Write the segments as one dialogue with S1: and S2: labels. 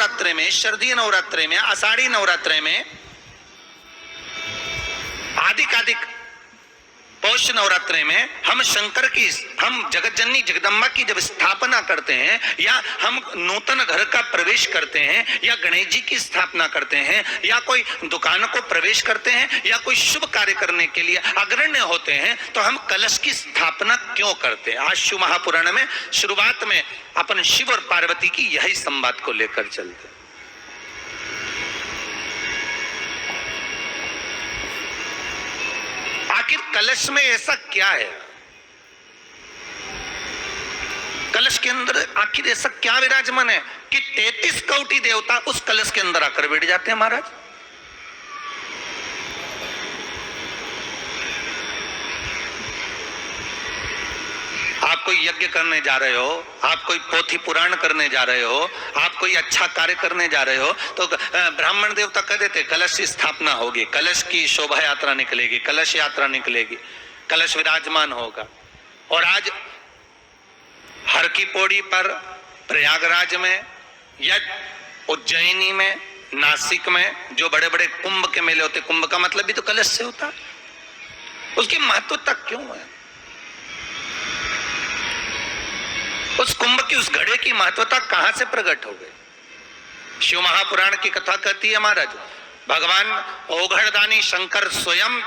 S1: नवरात्रे में, शारदीय नवरात्रे में, आषाढ़ी नवरात्रे में, आदिक पौष नवरात्रे में हम शंकर की, हम जगत जननी जगदम्बा की जब स्थापना करते हैं, या हम नूतन घर का प्रवेश करते हैं, या गणेश जी की स्थापना करते हैं, या कोई दुकान को प्रवेश करते हैं, या कोई शुभ कार्य करने के लिए अग्रण्य होते हैं, तो हम कलश की स्थापना क्यों करते हैं? आज शिव महापुराण में शुरुआत में अपन शिव और पार्वती की यही संवाद को लेकर चलते हैं। आखिर कलश में ऐसा क्या है? कलश के अंदर आखिर ऐसा क्या विराजमान है कि 33 कोटि देवता उस कलश के अंदर आकर बैठ जाते हैं? महाराज, आप कोई यज्ञ करने जा रहे हो, आप कोई पोथी पुराण करने जा रहे हो, आप कोई अच्छा कार्य करने जा रहे हो, तो ब्राह्मण देवता कह देते कलश की स्थापना होगी, कलश की शोभा यात्रा निकलेगी, कलश यात्रा निकलेगी, कलश विराजमान होगा। और आज हर की पौड़ी पर, प्रयागराज में या उज्जैनी में, नासिक में जो बड़े बड़े कुंभ के मेले होते, कुंभ का मतलब भी तो कलश से होता है, उसकी महत्वता क्यों है? उस कुंभ की, उस घड़े की महत्वता कहां से प्रकट हो गई? शिव महापुराण की कथा कहती है महाराज, भगवान ओघड़दानी शंकर स्वयं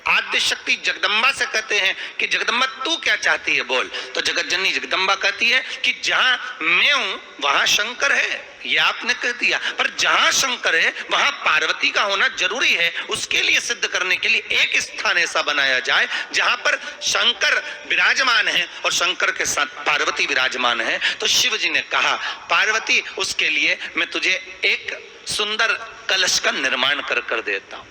S1: आद्य शक्ति जगदम्बा से कहते हैं कि जगदम्बा तू क्या चाहती है बोल। तो जगत जननी जगदम्बा कहती है कि जहां मैं हूं वहां शंकर है, ये आपने कह दिया, पर जहां शंकर है वहां पार्वती का होना जरूरी है। उसके लिए सिद्ध करने के लिए एक स्थान ऐसा बनाया जाए जहां पर शंकर विराजमान है और शंकर के साथ पार्वती विराजमान है। तो शिव जी ने कहा, पार्वती उसके लिए मैं तुझे एक सुंदर कलश का निर्माण कर देता हूं।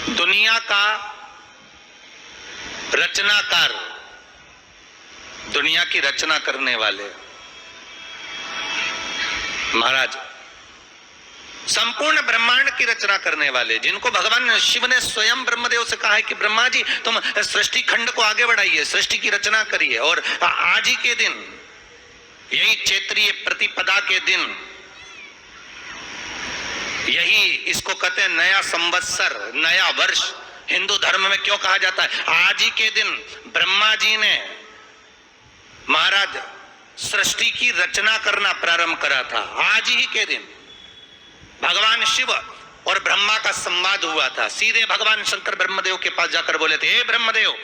S1: दुनिया का रचनाकार, दुनिया की रचना करने वाले महाराज, संपूर्ण ब्रह्मांड की रचना करने वाले, जिनको भगवान शिव ने स्वयं ब्रह्मदेव से कहा है कि ब्रह्मा जी तुम सृष्टि खंड को आगे बढ़ाइए, सृष्टि की रचना करिए। और आज ही के दिन, यही चैत्रीय प्रतिपदा के दिन, यही इसको कहते हैं नया संवत्सर, नया वर्ष। हिंदू धर्म में क्यों कहा जाता है? आज ही के दिन ब्रह्मा जी ने महाराज सृष्टि की रचना करना प्रारंभ करा था। आज ही के दिन भगवान शिव और ब्रह्मा का संवाद हुआ था। सीधे भगवान शंकर ब्रह्मदेव के पास जाकर बोले थे, हे ब्रह्मदेव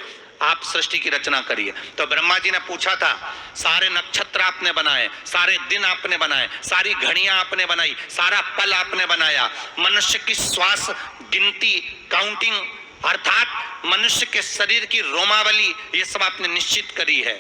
S1: आप सृष्टि की रचना करिए। तो ब्रह्मा जी ने पूछा था, सारे नक्षत्र आपने बनाए, सारे दिन आपने बनाए, सारी घड़ियां आपने बनाई, सारा पल आपने बनाया, मनुष्य की श्वास गिनती, काउंटिंग, अर्थात मनुष्य के शरीर की रोमावली, ये सब आपने निश्चित करी है।